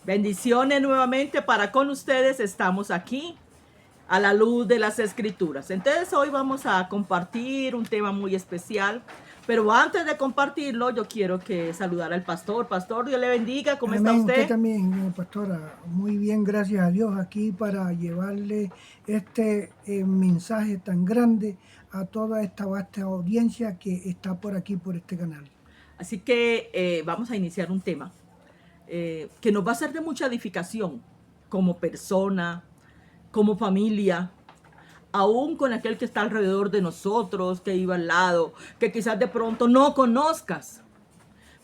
Bendiciones nuevamente para con ustedes. Estamos aquí a la luz de las escrituras. Entonces hoy vamos a compartir un tema muy especial. Pero antes de compartirlo, yo quiero que saludar al pastor. Pastor, Dios le bendiga. ¿Cómo está Amén, usted usted? también, pastora. Muy bien, gracias a Dios, aquí para llevarle este mensaje tan grande a toda esta vasta audiencia que está por aquí, por este canal. Así que vamos a iniciar un tema que nos va a ser de mucha edificación como persona, como familia, aún con aquel que está alrededor de nosotros, que iba al lado, que quizás de pronto no conozcas,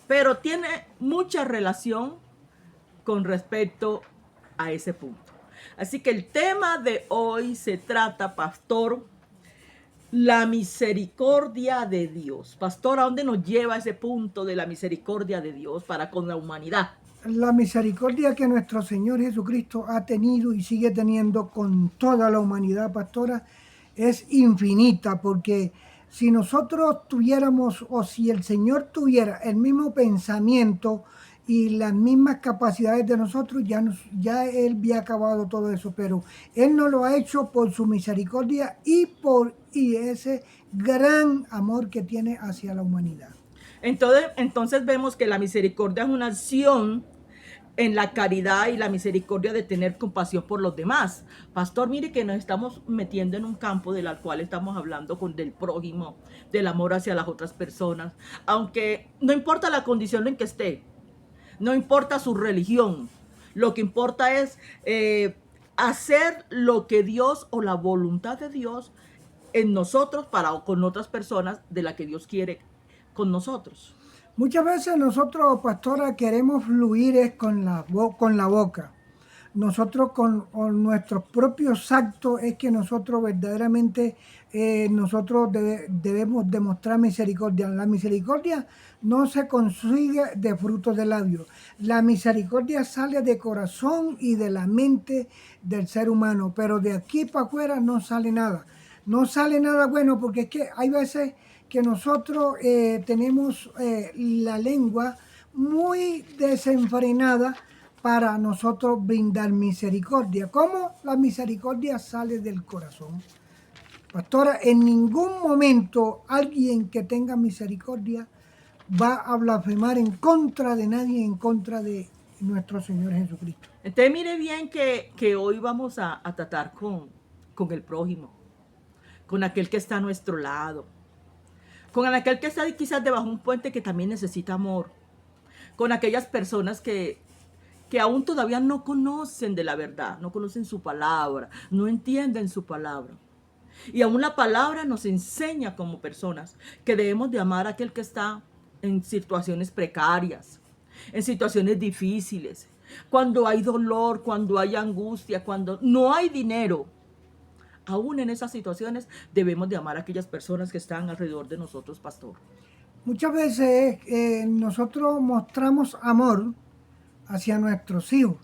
pero tiene mucha relación con respecto a ese punto. Así que el tema de hoy se trata, pastor, la misericordia de Dios. Pastor, ¿a dónde nos lleva ese punto de la misericordia de Dios para con la humanidad? La misericordia que nuestro Señor Jesucristo ha tenido y sigue teniendo con toda la humanidad, pastora, es infinita, porque si nosotros tuviéramos, o si el Señor tuviera el mismo pensamiento y las mismas capacidades de nosotros, ya Él había acabado todo eso, pero Él no lo ha hecho por su misericordia y ese gran amor que tiene hacia la humanidad. Entonces vemos que la misericordia es una acción en la caridad y la misericordia de tener compasión por los demás. Pastor, mire que nos estamos metiendo en un campo del cual estamos hablando del prójimo, del amor hacia las otras personas, aunque no importa la condición en que esté, no importa su religión, lo que importa es hacer lo que Dios o la voluntad de Dios en nosotros para o con otras personas de la que Dios quiere con nosotros. Muchas veces nosotros, pastora, queremos fluir con con la boca. Nosotros con nuestros propios actos es que nosotros verdaderamente debemos demostrar misericordia. La misericordia no se consigue de frutos de labios. La misericordia sale de corazón y de la mente del ser humano, pero de aquí para afuera no sale nada. No sale nada bueno porque es que hay veces que nosotros tenemos la lengua muy desenfrenada para nosotros brindar misericordia. ¿Cómo la misericordia sale del corazón? Pastora, en ningún momento alguien que tenga misericordia va a blasfemar en contra de nadie, en contra de nuestro Señor Jesucristo. Entonces mire bien que hoy vamos a tratar con el prójimo, con aquel que está a nuestro lado, con aquel que está quizás debajo de un puente que también necesita amor, con aquellas personas que aún todavía no conocen de la verdad, no conocen su palabra, no entienden su palabra. Y aún la palabra nos enseña como personas que debemos de amar a aquel que está en situaciones precarias, en situaciones difíciles, cuando hay dolor, cuando hay angustia, cuando no hay dinero. Aún en esas situaciones debemos de amar a aquellas personas que están alrededor de nosotros, pastor. Muchas veces nosotros mostramos amor hacia nuestros hijos,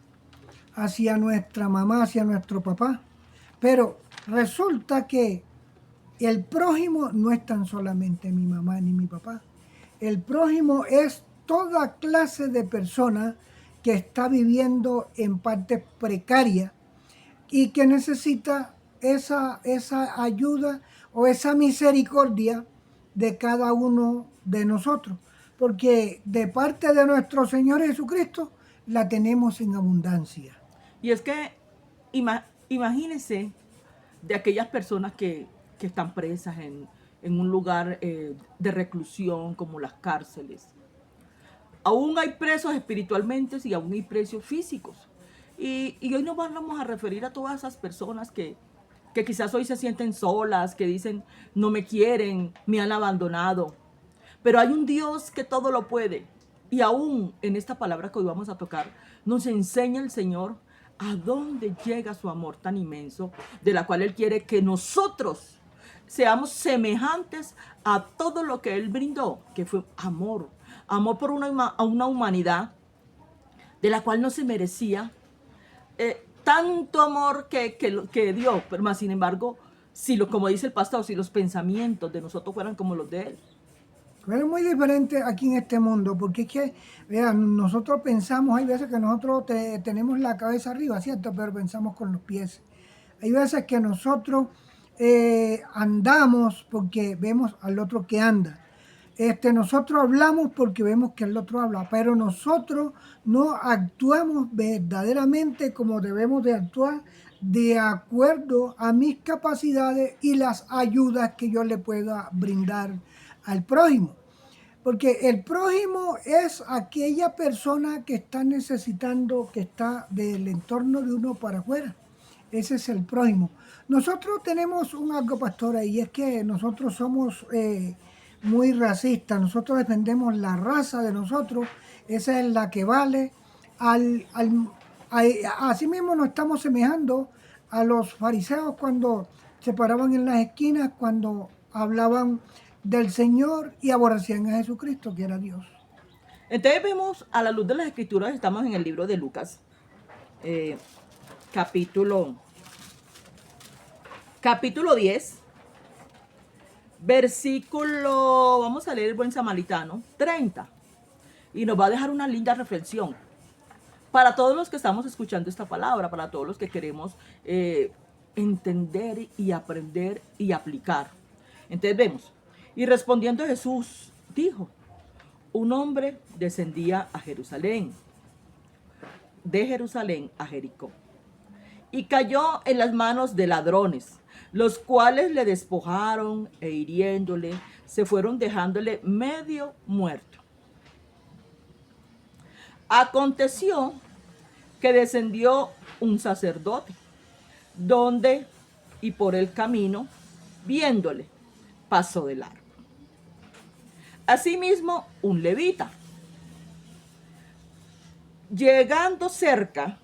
hacia nuestra mamá, hacia nuestro papá, pero resulta que el prójimo no es tan solamente mi mamá ni mi papá. El prójimo es toda clase de persona que está viviendo en partes precarias y que necesita esa ayuda o esa misericordia de cada uno de nosotros. Porque de parte de nuestro Señor Jesucristo la tenemos en abundancia. Y es que imagínense de aquellas personas que están presas en un lugar de reclusión como las cárceles. Aún hay presos espiritualmente y aún hay presos físicos. Y hoy nos vamos a referir a todas esas personas que quizás hoy se sienten solas, que dicen, no me quieren, me han abandonado. Pero hay un Dios que todo lo puede. Y aún en esta palabra que hoy vamos a tocar, nos enseña el Señor a dónde llega su amor tan inmenso, de la cual Él quiere que nosotros seamos semejantes a todo lo que Él brindó, que fue amor. Amor por una humanidad de la cual no se merecía tanto amor que dio, pero más sin embargo, si como dice el pastor, si los pensamientos de nosotros fueran como los de Él, Pero es muy diferente aquí en este mundo, porque es que, vean, nosotros pensamos, hay veces que nosotros tenemos la cabeza arriba, ¿cierto? Pero pensamos con los pies. Hay veces que nosotros andamos porque vemos al otro que anda. Nosotros hablamos porque vemos que el otro habla, pero nosotros no actuamos verdaderamente como debemos de actuar de acuerdo a mis capacidades y las ayudas que yo le pueda brindar al prójimo. Porque el prójimo es aquella persona que está necesitando, que está del entorno de uno para afuera. Ese es el prójimo. Nosotros tenemos un algo, pastora, y es que nosotros somos muy racistas. Nosotros defendemos la raza de nosotros. Esa es la que vale. Así mismo nos estamos semejando a los fariseos cuando se paraban en las esquinas, cuando hablaban del Señor y aborrecían a Jesucristo, que era Dios. Entonces vemos a la luz de las escrituras, estamos en el libro de Lucas, capítulo 10, versículo, vamos a leer el buen samaritano, 30. Y nos va a dejar una linda reflexión para todos los que estamos escuchando esta palabra, para todos los que queremos entender y aprender y aplicar. Entonces vemos, y respondiendo Jesús dijo, un hombre descendía a Jerusalén, de Jerusalén a Jericó, y cayó en las manos de ladrones, los cuales le despojaron e hiriéndole, se fueron dejándole medio muerto. Aconteció que descendió un sacerdote, donde y por el camino, viéndole, pasó de largo. Asimismo, un levita, llegando cerca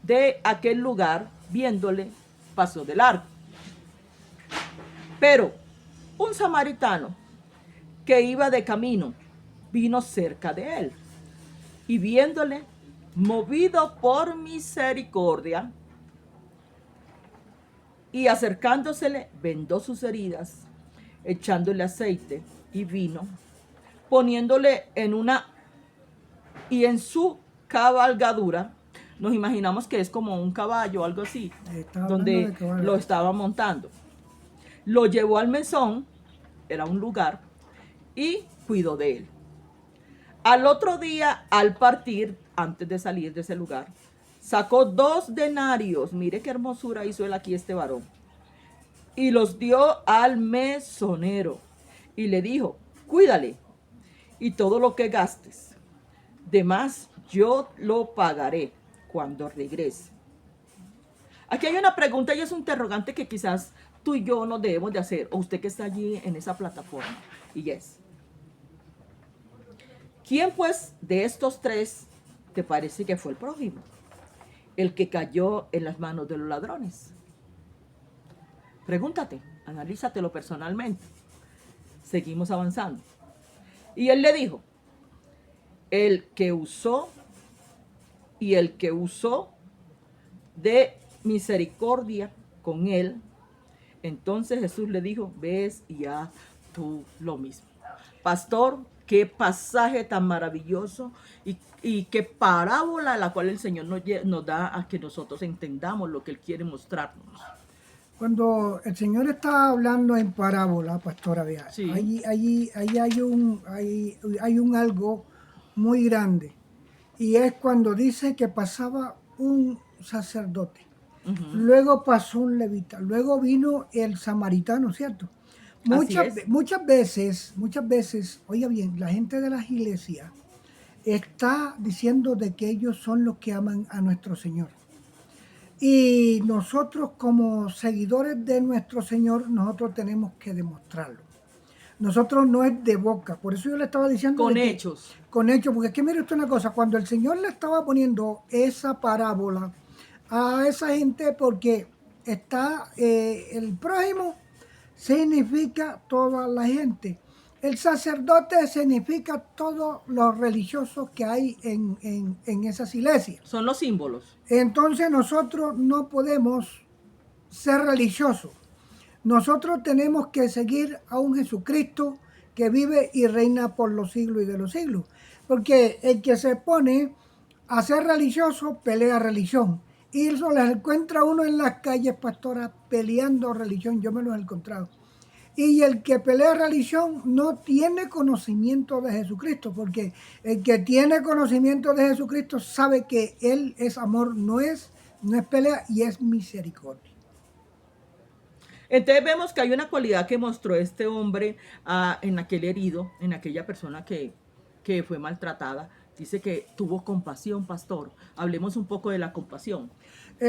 de aquel lugar, viéndole, pasó de largo. Pero un samaritano que iba de camino, vino cerca de él, y viéndole, movido por misericordia, y acercándosele, vendó sus heridas, echándole aceite y vino, poniéndole en su cabalgadura. Nos imaginamos que es como un caballo o algo así, donde lo estaba montando. Lo llevó al mesón, era un lugar, y cuidó de él. Al otro día, al partir, antes de salir de ese lugar, sacó 2 denarios. Mire qué hermosura hizo él aquí, este varón. Y los dio al mesonero. Y le dijo, cuídale. Y todo lo que gastes, de más yo lo pagaré cuando regrese. Aquí hay una pregunta y es un interrogante que quizás tú y yo nos debemos de hacer. O usted que está allí en esa plataforma. Y es, ¿quién pues de estos 3 te parece que fue el prójimo? El que cayó en las manos de los ladrones. Pregúntate, analízatelo personalmente. Seguimos avanzando. Y él le dijo, el que usó de misericordia con él. Entonces Jesús le dijo, ves y haz tú lo mismo. Pastor, qué pasaje tan maravilloso y qué parábola la cual el Señor nos da a que nosotros entendamos lo que Él quiere mostrarnos. Cuando el Señor está hablando en parábola, pastora, vea, Sí. allí hay un algo muy grande. Y es cuando dice que pasaba un sacerdote. Luego pasó un levita. Luego vino el samaritano, ¿cierto? Muchas veces, oiga bien, la gente de las iglesias está diciendo de que ellos son los que aman a nuestro Señor. Y nosotros como seguidores de nuestro Señor, nosotros tenemos que demostrarlo. Nosotros no es de boca, por eso yo le estaba diciendo... Con hechos. Con hechos, porque es que mire usted una cosa, cuando el Señor le estaba poniendo esa parábola a esa gente, porque está el prójimo, significa toda la gente. El sacerdote significa todos los religiosos que hay en esas iglesias. Son los símbolos. Entonces nosotros no podemos ser religiosos. Nosotros tenemos que seguir a un Jesucristo que vive y reina por los siglos y de los siglos. Porque el que se pone a ser religioso pelea religión. Y eso les encuentra uno en las calles, pastora, peleando religión. Yo me los he encontrado. Y el que pelea religión no tiene conocimiento de Jesucristo, porque el que tiene conocimiento de Jesucristo sabe que Él es amor, no es pelea y es misericordia. Entonces vemos que hay una cualidad que mostró este hombre en aquel herido, en aquella persona que fue maltratada. Dice que tuvo compasión, pastor. Hablemos un poco de la compasión.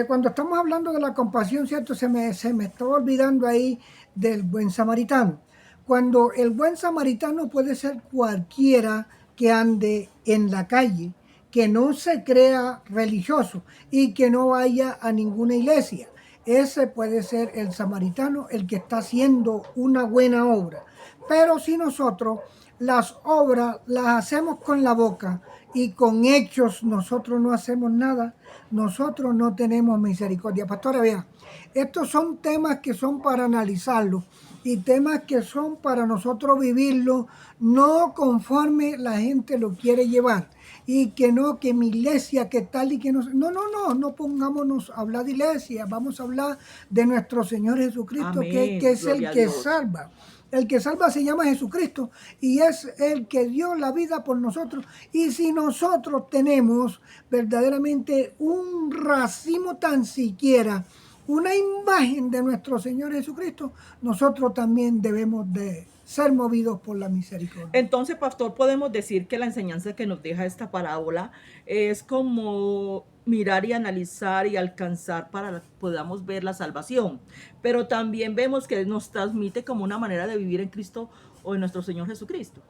Cuando estamos hablando de la compasión, ¿cierto? Se me estaba olvidando ahí del buen samaritano. Cuando el buen samaritano puede ser cualquiera que ande en la calle, que no se crea religioso y que no vaya a ninguna iglesia. Ese puede ser el samaritano, el que está haciendo una buena obra. Pero si nosotros las obras las hacemos con la boca y con hechos nosotros no hacemos nada, nosotros no tenemos misericordia. Pastora, vea, estos son temas que son para analizarlos y temas que son para nosotros vivirlos, no conforme la gente lo quiere llevar. Y que no, que mi iglesia, que tal y que no. No pongámonos a hablar de iglesia, vamos a hablar de nuestro Señor Jesucristo, Amén, que es el gloria a que Dios. salva. El que salva se llama Jesucristo y es el que dio la vida por nosotros. Y si nosotros tenemos verdaderamente un racimo tan siquiera, una imagen de nuestro Señor Jesucristo, nosotros también debemos de ser movidos por la misericordia. Entonces, pastor, podemos decir que la enseñanza que nos deja esta parábola es como mirar y analizar y alcanzar para que podamos ver la salvación. Pero también vemos que nos transmite como una manera de vivir en Cristo o en nuestro Señor Jesucristo.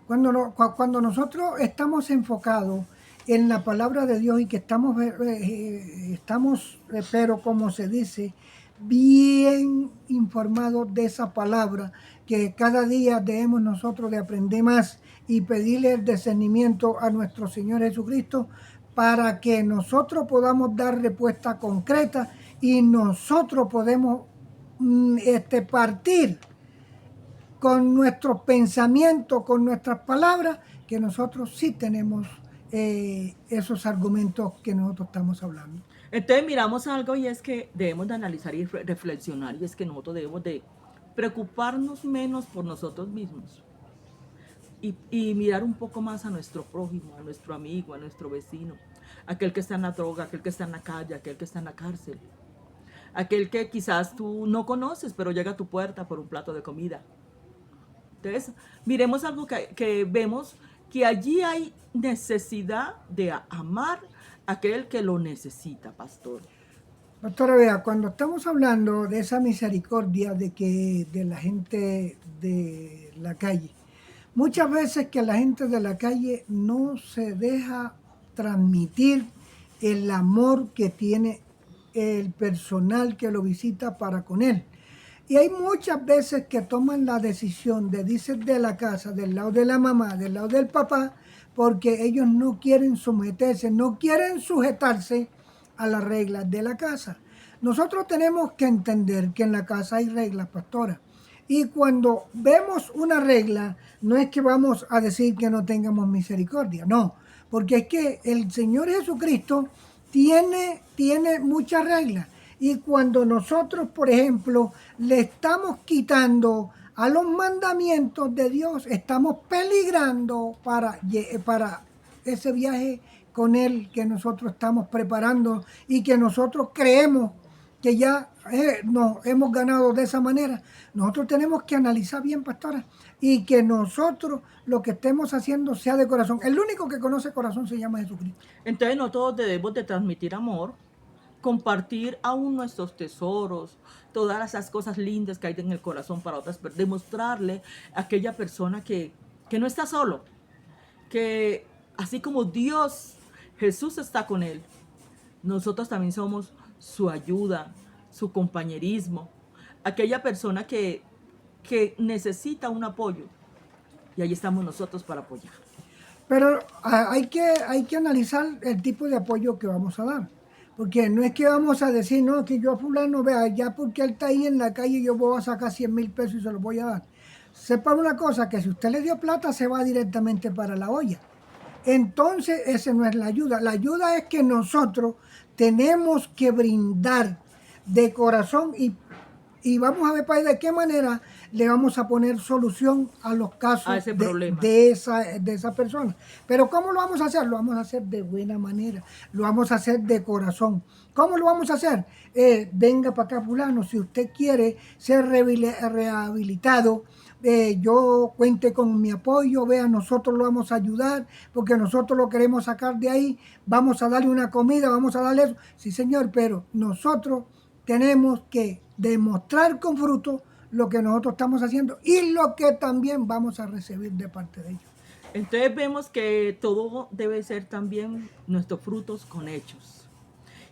Cuando nosotros estamos enfocados en la palabra de Dios y que estamos, pero como se dice, bien informados de esa palabra, que cada día debemos nosotros de aprender más y pedirle el discernimiento a nuestro Señor Jesucristo para que nosotros podamos dar respuesta concreta y nosotros podemos partir con nuestros pensamientos, con nuestras palabras, que nosotros sí tenemos esos argumentos que nosotros estamos hablando. Entonces miramos algo y es que debemos de analizar y reflexionar, y es que nosotros debemos de preocuparnos menos por nosotros mismos y mirar un poco más a nuestro prójimo, a nuestro amigo, a nuestro vecino, aquel que está en la droga, aquel que está en la calle, aquel que está en la cárcel, aquel que quizás tú no conoces, pero llega a tu puerta por un plato de comida. Entonces, miremos algo que vemos que allí hay necesidad de amar a aquel que lo necesita, pastor. Pastora, vea, cuando estamos hablando de esa misericordia de la gente de la calle, muchas veces que la gente de la calle no se deja transmitir el amor que tiene el personal que lo visita para con él. Y hay muchas veces que toman la decisión de irse de la casa, del lado de la mamá, del lado del papá, porque ellos no quieren someterse, no quieren sujetarse a las reglas de la casa. Nosotros tenemos que entender que en la casa hay reglas, pastora. Y cuando vemos una regla, no es que vamos a decir que no tengamos misericordia, no. Porque es que el Señor Jesucristo tiene muchas reglas. Y cuando nosotros, por ejemplo, le estamos quitando a los mandamientos de Dios, estamos peligrando para ese viaje con Él que nosotros estamos preparando y que nosotros creemos que ya nos hemos ganado de esa manera. Nosotros tenemos que analizar bien, pastora, y que nosotros lo que estemos haciendo sea de corazón. El único que conoce corazón se llama Jesucristo. Entonces nosotros debemos de transmitir amor, compartir aún nuestros tesoros, todas esas cosas lindas que hay en el corazón para otras, demostrarle a aquella persona que no está solo, que así como Dios, Jesús está con él, nosotros también somos su ayuda, su compañerismo, aquella persona que necesita un apoyo, y ahí estamos nosotros para apoyar. Pero hay que analizar el tipo de apoyo que vamos a dar. Porque no es que vamos a decir, no, que yo a fulano, vea, ya porque él está ahí en la calle, yo voy a sacar 100,000 pesos y se los voy a dar. sepa una cosa, que si usted le dio plata, se va directamente para la olla. Entonces, esa no es la ayuda. La ayuda es que nosotros tenemos que brindar de corazón y vamos a ver para de qué manera le vamos a poner solución a los A casos ese problema. de esa persona. Pero ¿cómo lo vamos a hacer? Lo vamos a hacer de buena manera, lo vamos a hacer de corazón. ¿Cómo lo vamos a hacer? Venga para acá, fulano, si usted quiere ser rehabilitado, yo cuente con mi apoyo, vea, nosotros lo vamos a ayudar, porque nosotros lo queremos sacar de ahí, vamos a darle una comida, vamos a darle eso. Sí, señor, pero nosotros tenemos que demostrar con fruto lo que nosotros estamos haciendo y lo que también vamos a recibir de parte de ellos. Entonces vemos que todo debe ser también nuestros frutos con hechos.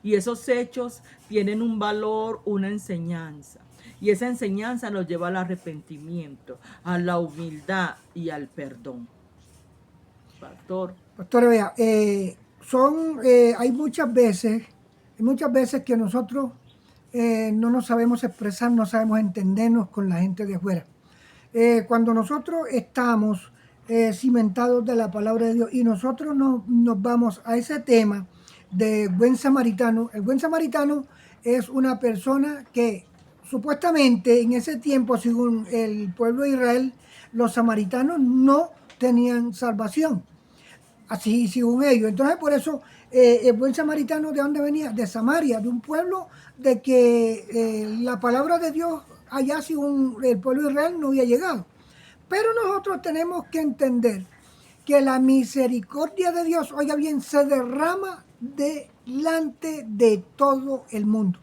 Y esos hechos tienen un valor, una enseñanza. Y esa enseñanza nos lleva al arrepentimiento, a la humildad y al perdón. Pastor. Pastora, vea, hay muchas veces que nosotros no nos sabemos expresar, no sabemos entendernos con la gente de afuera. Cuando nosotros estamos cimentados de la palabra de Dios y nosotros nos vamos a ese tema de buen samaritano, el buen samaritano es una persona que supuestamente en ese tiempo, según el pueblo de Israel, los samaritanos no tenían salvación. Así, según ellos. Entonces, por eso, el buen samaritano, ¿de dónde venía? De Samaria, de un pueblo de que la palabra de Dios allá, según el pueblo de Israel, no había llegado. Pero nosotros tenemos que entender que la misericordia de Dios, oiga bien, se derrama delante de todo el mundo.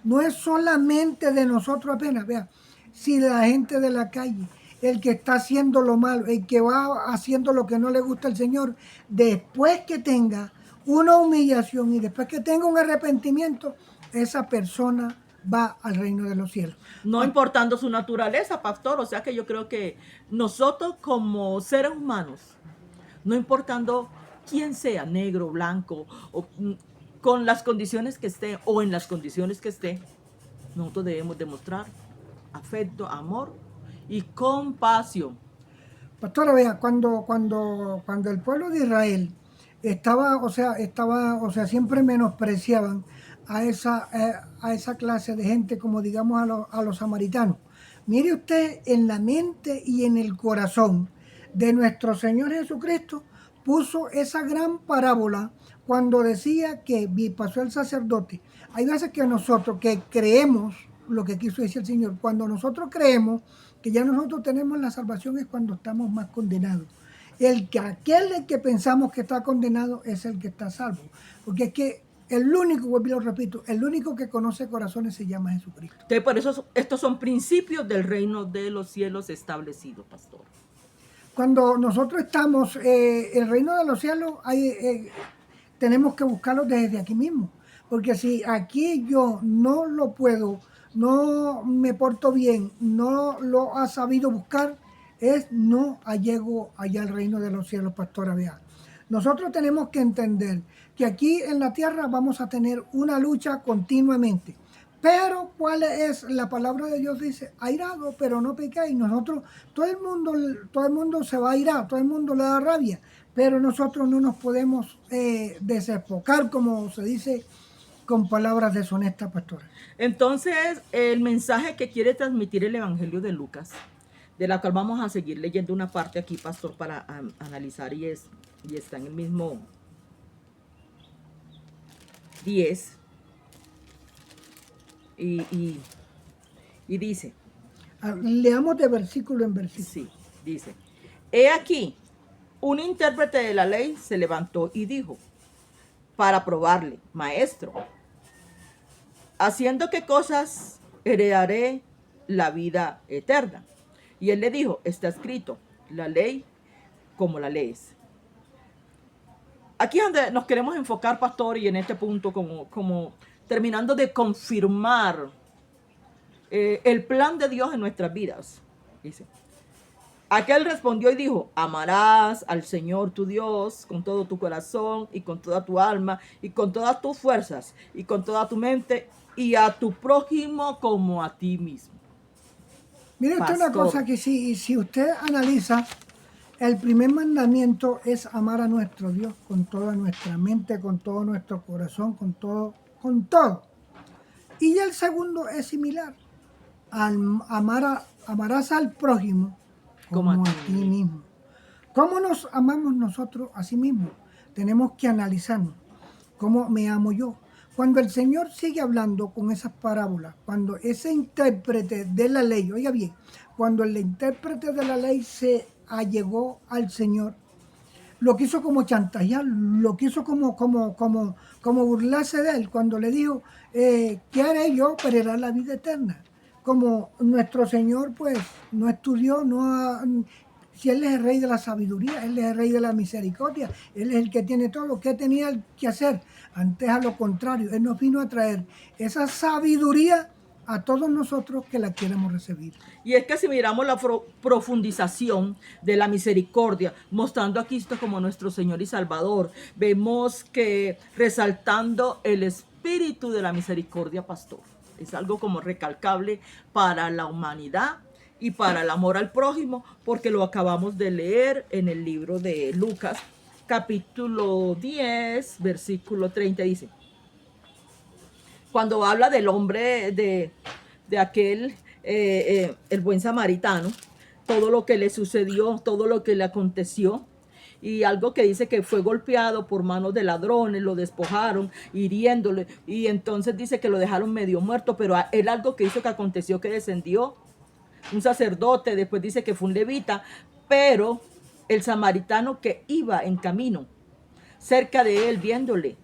No es solamente de nosotros apenas, vea, si la gente de la calle, el que está haciendo lo malo, el que va haciendo lo que no le gusta al Señor, después que tenga una humillación y después que tenga un arrepentimiento, esa persona va al reino de los cielos. No importando su naturaleza, pastor. O sea que yo creo que nosotros como seres humanos, no importando quién sea, negro, blanco, o con las condiciones que esté o en las condiciones que esté, nosotros debemos demostrar afecto, amor y compasión. Pastora, vea, cuando el pueblo de Israel estaba, siempre menospreciaban a esa clase de gente, como digamos a los samaritanos. Mire usted, en la mente y en el corazón de nuestro Señor Jesucristo, puso esa gran parábola cuando decía que pasó el sacerdote. Hay veces que nosotros que creemos lo que quiso decir el Señor, cuando nosotros creemos que ya nosotros tenemos la salvación es cuando estamos más condenados. Aquel que pensamos que está condenado es el que está salvo. Porque es que el único, vuelvo y lo repito, el único que conoce corazones se llama Jesucristo. Entonces, por eso estos son principios del reino de los cielos establecidos, pastor. Cuando nosotros estamos, el reino de los cielos, tenemos que buscarlo desde aquí mismo. Porque si aquí yo no lo puedo, no me porto bien, no lo ha sabido buscar, no llego allá al reino de los cielos, pastora Bea. Nosotros tenemos que entender que aquí en la tierra vamos a tener una lucha continuamente. Pero ¿cuál es la palabra de Dios? Dice, airado, pero no pecáis. Nosotros, todo el mundo se va a airar, todo el mundo le da rabia, pero nosotros no nos podemos desenfocar, como se dice, con palabras deshonestas, pastora. Entonces, el mensaje que quiere transmitir el Evangelio de Lucas, de la cual vamos a seguir leyendo una parte aquí, pastor, para analizar, y está en el mismo 10. Y dice, leamos de versículo en versículo. Sí, dice, he aquí, un intérprete de la ley se levantó y dijo, para probarle, maestro, ¿haciendo qué cosas heredaré la vida eterna? Y él le dijo, está escrito, la ley como la lees. Aquí es donde nos queremos enfocar, pastor, y en este punto como terminando de confirmar el plan de Dios en nuestras vidas. Dice, aquel respondió y dijo, amarás al Señor tu Dios con todo tu corazón y con toda tu alma y con todas tus fuerzas y con toda tu mente y a tu prójimo como a ti mismo. Mire usted una pastor. cosa que si usted analiza, el primer mandamiento es amar a nuestro Dios con toda nuestra mente, con todo nuestro corazón, con todo, con todo. Y el segundo es similar. Amarás al prójimo Como a como ti a ti mismo. mismo. ¿Cómo nos amamos nosotros a sí mismos? Tenemos que analizarnos. ¿Cómo me amo yo? Cuando el Señor sigue hablando con esas parábolas, cuando ese intérprete de la ley, oiga bien, cuando el intérprete de la ley se allegó al Señor, lo quiso como chantajear, lo quiso como burlarse de él, cuando le dijo, ¿qué haré yo para heredar la vida eterna? Como nuestro Señor, pues, no estudió, si Él es el rey de la sabiduría, Él es el rey de la misericordia, Él es el que tiene todo. ¿Qué tenía que hacer? Antes a lo contrario, Él nos vino a traer esa sabiduría a todos nosotros que la queremos recibir. Y es que si miramos la profundización de la misericordia, mostrando a Cristo como nuestro Señor y Salvador, vemos que resaltando el espíritu de la misericordia, pastor, es algo como recalcable para la humanidad y para el amor al prójimo, porque lo acabamos de leer en el libro de Lucas, capítulo 10, versículo 30, dice, cuando habla del hombre de aquel, el buen samaritano, todo lo que le sucedió, todo lo que le aconteció, y algo que dice que fue golpeado por manos de ladrones, lo despojaron, hiriéndole, y entonces dice que lo dejaron medio muerto, pero él algo que hizo que aconteció que descendió un sacerdote, después dice que fue un levita, pero el samaritano que iba en camino, cerca de él, viéndole,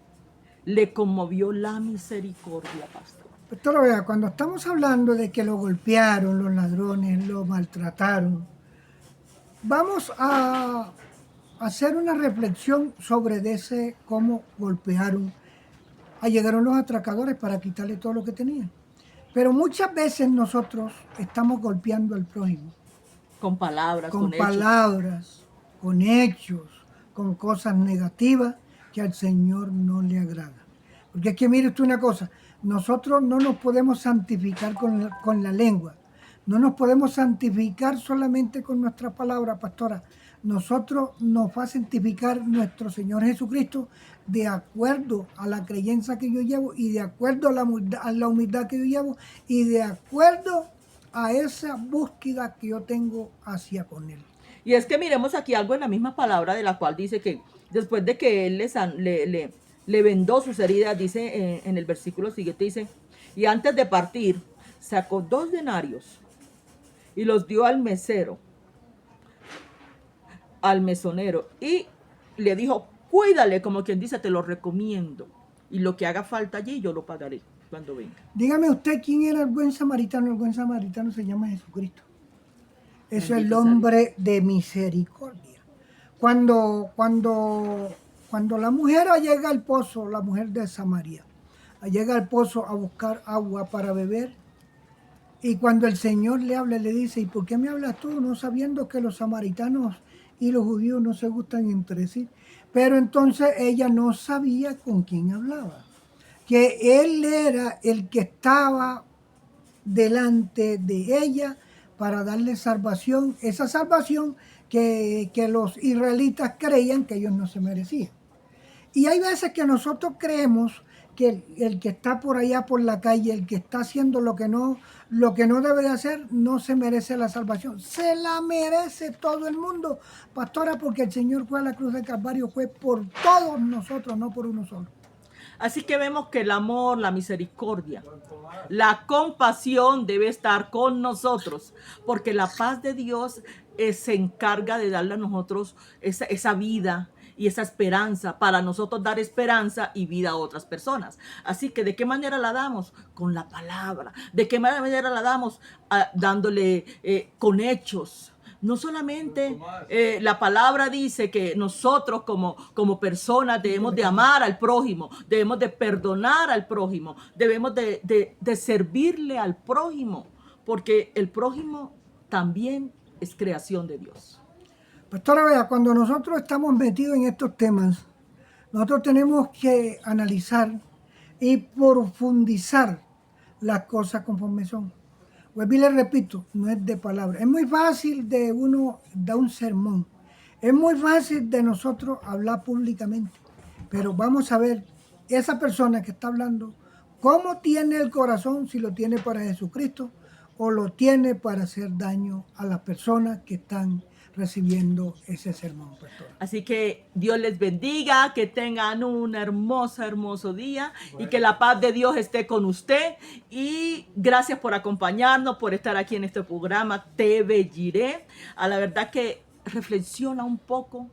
le conmovió la misericordia, pastor. Doctor, vea, cuando estamos hablando de que lo golpearon los ladrones, lo maltrataron, vamos a hacer una reflexión sobre ese cómo golpearon. Llegaron los atracadores para quitarle todo lo que tenían. Pero muchas veces nosotros estamos golpeando al prójimo. Con palabras, Con con hechos. palabras, con hechos, con cosas negativas que al Señor no le agrada. Porque es que mire usted una cosa, nosotros no nos podemos santificar con la lengua, no nos podemos santificar solamente con nuestras palabras, pastora. Nosotros nos va a santificar nuestro Señor Jesucristo de acuerdo a la creencia que yo llevo y de acuerdo a la humildad que yo llevo y de acuerdo a esa búsqueda que yo tengo hacia con Él. Y es que miremos aquí algo en la misma palabra de la cual dice que después de que él le vendó sus heridas, dice en el versículo siguiente, dice, y antes de partir, sacó 2 denarios y los dio al mesero, al mesonero, y le dijo, cuídale, como quien dice, te lo recomiendo, y lo que haga falta allí yo lo pagaré cuando venga. Dígame usted quién era el buen samaritano. El buen samaritano se llama Jesucristo. Es el Bendito hombre de misericordia. Cuando la mujer llega al pozo, la mujer de Samaria, llega al pozo a buscar agua para beber, y cuando el Señor le habla, le dice, ¿y por qué me hablas tú? No sabiendo que los samaritanos y los judíos no se gustan entre sí. Pero entonces ella no sabía con quién hablaba. Que él era el que estaba delante de ella para darle salvación, esa salvación que los israelitas creían que ellos no se merecían. Y hay veces que nosotros creemos que el que está por allá por la calle, el que está haciendo lo que no debe de hacer, no se merece la salvación. Se la merece todo el mundo, pastora, porque el Señor fue a la cruz del Calvario, fue por todos nosotros, no por uno solo. Así que vemos que el amor, la misericordia, la compasión debe estar con nosotros, porque la paz de Dios se encarga de darle a nosotros esa vida y esa esperanza, para nosotros dar esperanza y vida a otras personas. Así que ¿de qué manera la damos? Con la palabra. ¿De qué manera la damos? Dándole con hechos. No solamente la palabra dice que nosotros como personas debemos de amar al prójimo, debemos de perdonar al prójimo, debemos de servirle al prójimo, porque el prójimo también es creación de Dios. Pastora, vea, cuando nosotros estamos metidos en estos temas, nosotros tenemos que analizar y profundizar las cosas conforme son. Vuelvo y le repito, no es de palabra. Es muy fácil de uno dar un sermón. Es muy fácil de nosotros hablar públicamente. Pero vamos a ver, esa persona que está hablando, ¿cómo tiene el corazón? Si lo tiene para Jesucristo o lo tiene para hacer daño a las personas que están recibiendo ese sermón, pastor. Así que Dios les bendiga, que tengan un hermoso día y que la paz de Dios esté con usted. Y gracias por acompañarnos, por estar aquí en este programa Te Belliré. A la verdad que reflexiona un poco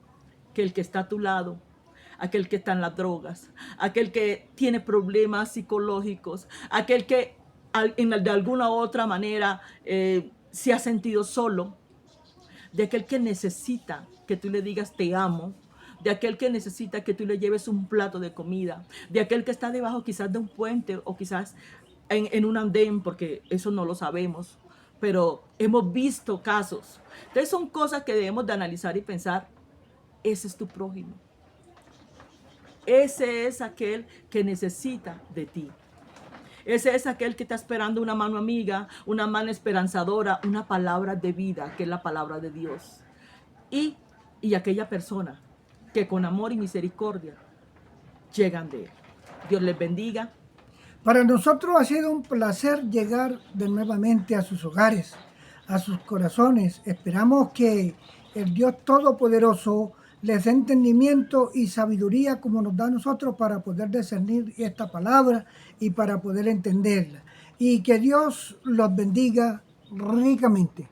que el que está a tu lado, aquel que está en las drogas, aquel que tiene problemas psicológicos, aquel que de alguna u otra manera se ha sentido solo, de aquel que necesita que tú le digas te amo, de aquel que necesita que tú le lleves un plato de comida, de aquel que está debajo quizás de un puente o quizás en un andén, porque eso no lo sabemos, pero hemos visto casos. Entonces son cosas que debemos de analizar y pensar, ese es tu prójimo. Ese es aquel que necesita de ti. Ese es aquel que está esperando una mano amiga, una mano esperanzadora, una palabra de vida, que es la palabra de Dios. Y aquella persona que con amor y misericordia llegan de Él. Dios les bendiga. Para nosotros ha sido un placer llegar de nuevamente a sus hogares, a sus corazones. Esperamos que el Dios Todopoderoso les dé entendimiento y sabiduría como nos da a nosotros para poder discernir esta palabra y para poder entenderla. Y que Dios los bendiga ricamente.